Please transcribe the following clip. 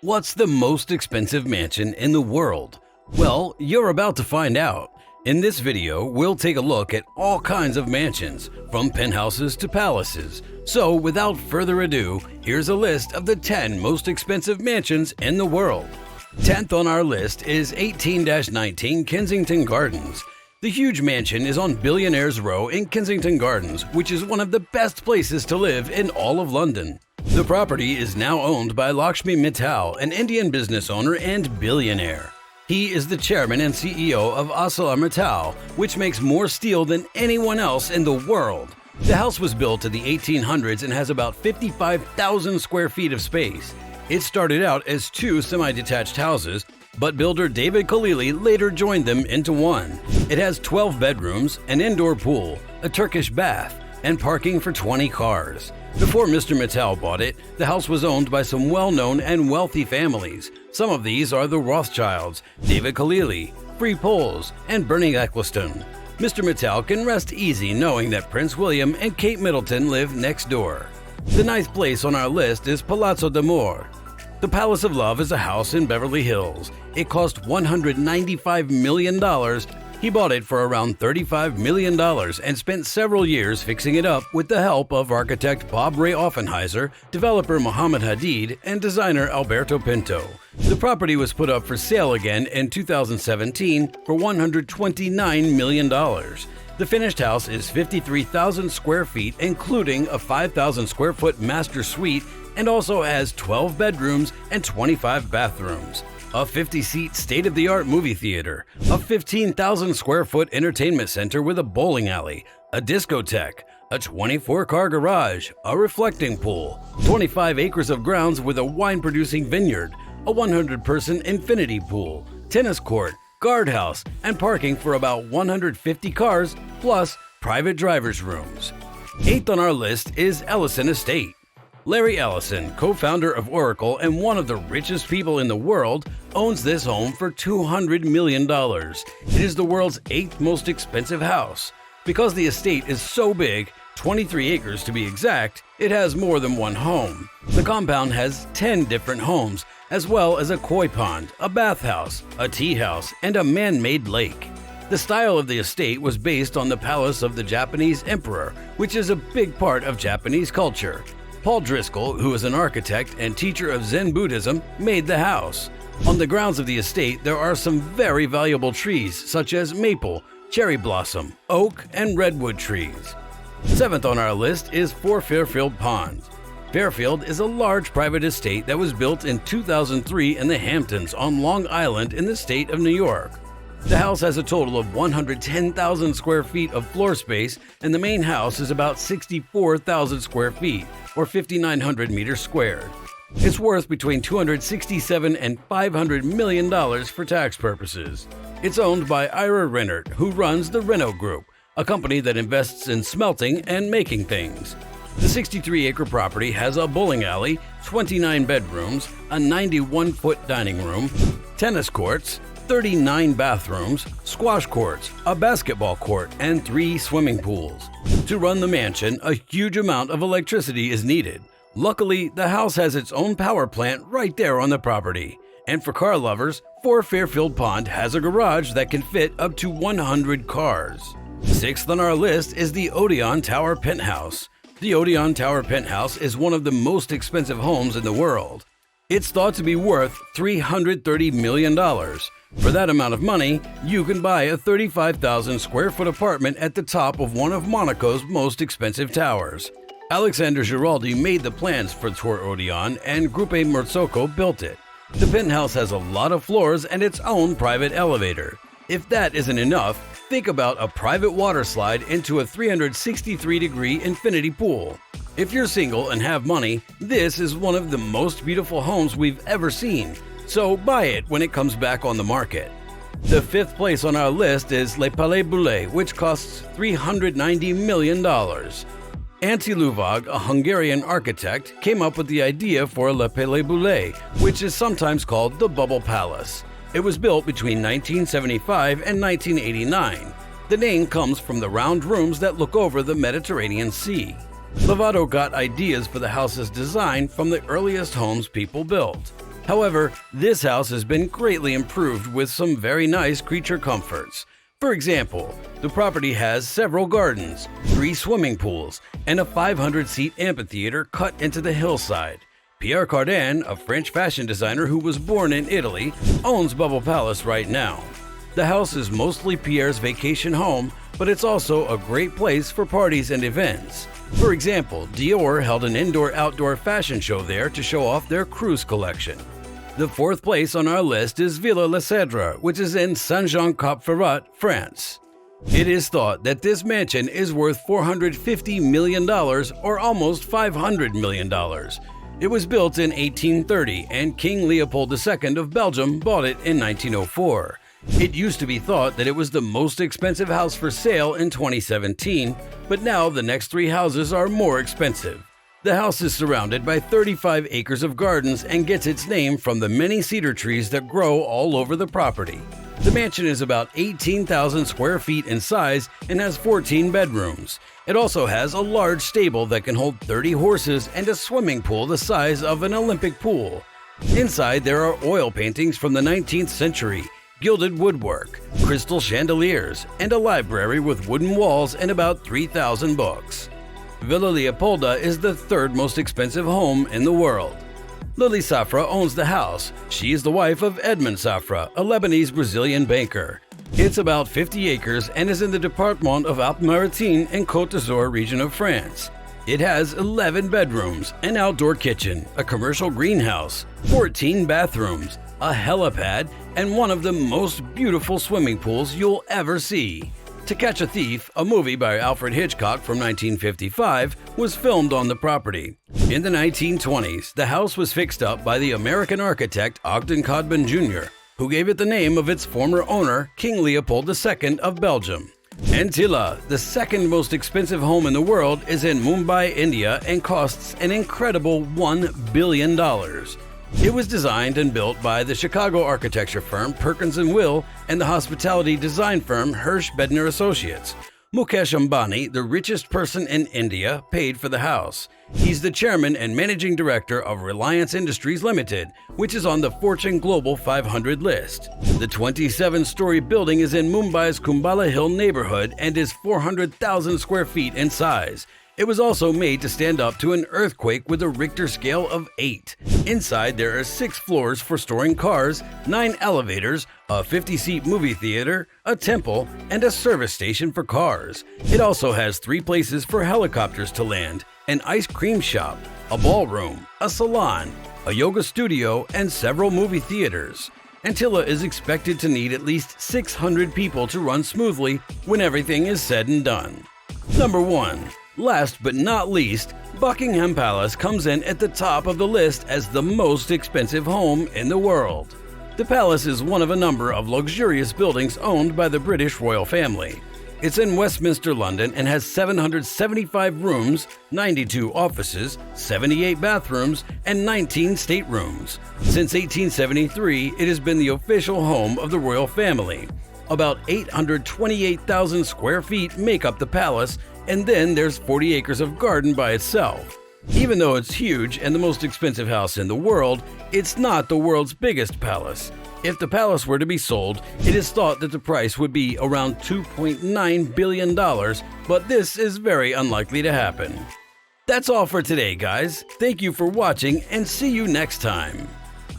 What's the most expensive mansion in the world? Well, you're about to find out. In this video, we'll take a look at all kinds of mansions, from penthouses to palaces. So without further ado, here's a list of the 10 most expensive mansions in the world. 10th on our list is 18-19 Kensington Gardens. The huge mansion is on Billionaires Row in Kensington Gardens, which is one of the best places to live in all of London. The property is now owned by Lakshmi Mittal, an Indian business owner and billionaire. He is the chairman and CEO of ArcelorMittal, which makes more steel than anyone else in the world. The house was built in the 1800s and has about 55,000 square feet of space. It started out as 2 semi-detached houses, but builder David Khalili later joined them into one. It has 12 bedrooms, an indoor pool, a Turkish bath, and parking for 20 cars. Before Mr. Mittal bought it, the house was owned by some well-known and wealthy families. Some of these are the Rothschilds, David Khalili, Free Poles, and Bernie Ecclestone. Mr. Mittal can rest easy knowing that Prince William and Kate Middleton live next door. The 9th place on our list is Palazzo di Amore. The Palace of Love is a house in Beverly Hills. It cost $195 million. He bought it for around $35 million and spent several years fixing it up with the help of architect Bob Ray Offenheiser, developer Mohammed Hadid, and designer Alberto Pinto. The property was put up for sale again in 2017 for $129 million. The finished house is 53,000 square feet, including a 5,000 square foot master suite, and also has 12 bedrooms and 25 bathrooms. A 50-seat state-of-the-art movie theater, a 15,000 square foot entertainment center with a bowling alley, a discotheque, a 24-car garage, a reflecting pool, 25 acres of grounds with a wine-producing vineyard, a 100-person infinity pool, tennis court, guardhouse, and parking for about 150 cars, plus private driver's rooms. 8th on our list is Ellison Estate. Larry Ellison, co-founder of Oracle and one of the richest people in the world, owns this home for $200 million. It is the world's 8th most expensive house. Because the estate is so big, 23 acres to be exact, it has more than one home. The compound has 10 different homes, as well as a koi pond, a bathhouse, a tea house, and a man-made lake. The style of the estate was based on the palace of the Japanese emperor, which is a big part of Japanese culture. Paul Driscoll, who is an architect and teacher of Zen Buddhism, made the house. On the grounds of the estate, there are some very valuable trees such as maple, cherry blossom, oak, and redwood trees. 7th on our list is Fairfield Pond. Fairfield is a large private estate that was built in 2003 in the Hamptons on Long Island in the state of New York. The house has a total of 110,000 square feet of floor space, and the main house is about 64,000 square feet, or 5,900 meters squared. It's worth between $267 and $500 million for tax purposes. It's owned by Ira Rennert, who runs the Renault Group, a company that invests in smelting and making things. The 63-acre property has a bowling alley, 29 bedrooms, a 91-foot dining room, tennis courts, 39 bathrooms, squash courts, a basketball court, and 3 swimming pools. To run the mansion, a huge amount of electricity is needed. Luckily, the house has its own power plant right there on the property. And for car lovers, Fairfield Pond has a garage that can fit up to 100 cars. 6th on our list is the Odeon Tower Penthouse. The Odeon Tower Penthouse is one of the most expensive homes in the world. It's thought to be worth $330 million. For that amount of money, you can buy a 35,000 square foot apartment at the top of one of Monaco's most expensive towers. Alexander Giraldi made the plans for Tour Odeon and Gruppe Merzocco built it. The penthouse has a lot of floors and its own private elevator. If that isn't enough, think about a private water slide into a 363-degree infinity pool. If you're single and have money, this is one of the most beautiful homes we've ever seen. So buy it when it comes back on the market. The 5th place on our list is Le Palais Boulle, which costs $390 million. Ante Luvag, a Hungarian architect, came up with the idea for Le Palais Boulle, which is sometimes called the Bubble Palace. It was built between 1975 and 1989. The name comes from the round rooms that look over the Mediterranean Sea. Lovato got ideas for the house's design from the earliest homes people built. However, this house has been greatly improved with some very nice creature comforts. For example, the property has several gardens, 3 swimming pools, and a 500-seat amphitheater cut into the hillside. Pierre Cardin, a French fashion designer who was born in Italy, owns Bubble Palace right now. The house is mostly Pierre's vacation home, but it's also a great place for parties and events. For example, Dior held an indoor-outdoor fashion show there to show off their cruise collection. The 4th place on our list is Villa La Cedra, which is in Saint-Jean-Cap-Ferrat, France. It is thought that this mansion is worth $450 million or almost $500 million. It was built in 1830 and King Leopold II of Belgium bought it in 1904. It used to be thought that it was the most expensive house for sale in 2017, but now the next 3 houses are more expensive. The house is surrounded by 35 acres of gardens and gets its name from the many cedar trees that grow all over the property. The mansion is about 18,000 square feet in size and has 14 bedrooms. It also has a large stable that can hold 30 horses and a swimming pool the size of an Olympic pool. Inside there are oil paintings from the 19th century, gilded woodwork, crystal chandeliers, and a library with wooden walls and about 3,000 books. Villa Leopolda is the 3rd most expensive home in the world. Lily Safra owns the house. She is the wife of Edmond Safra, a Lebanese-Brazilian banker. It's about 50 acres and is in the Departement of Alpes-Maritimes and Côte d'Azur region of France. It has 11 bedrooms, an outdoor kitchen, a commercial greenhouse, 14 bathrooms, a helipad, and one of the most beautiful swimming pools you'll ever see. To Catch a Thief, a movie by Alfred Hitchcock from 1955, was filmed on the property. In the 1920s, the house was fixed up by the American architect Ogden Codman Jr., who gave it the name of its former owner, King Leopold II of Belgium. Antilla, the 2nd most expensive home in the world, is in Mumbai, India, and costs an incredible $1 billion. It was designed and built by the Chicago architecture firm Perkins & Will and the hospitality design firm Hirsch Bedner Associates. Mukesh Ambani, the richest person in India, paid for the house. He's the chairman and managing director of Reliance Industries Limited, which is on the Fortune Global 500 list. The 27-story building is in Mumbai's Kumbhala Hill neighborhood and is 400,000 square feet in size. It was also made to stand up to an earthquake with a Richter scale of 8. Inside, there are 6 floors for storing cars, 9 elevators, a 50-seat movie theater, a temple, and a service station for cars. It also has 3 places for helicopters to land, an ice cream shop, a ballroom, a salon, a yoga studio, and several movie theaters. Antilla is expected to need at least 600 people to run smoothly when everything is said and done. Number 1. Last but not least, Buckingham Palace comes in at the top of the list as the most expensive home in the world. The palace is one of a number of luxurious buildings owned by the British royal family. It's in Westminster, London, and has 775 rooms, 92 offices, 78 bathrooms, and 19 staterooms. Since 1873, it has been the official home of the royal family. About 828,000 square feet make up the palace, and then there's 40 acres of garden by itself. Even though it's huge and the most expensive house in the world, it's not the world's biggest palace. If the palace were to be sold, it is thought that the price would be around $2.9 billion, but this is very unlikely to happen. That's all for today, guys. Thank you for watching and see you next time.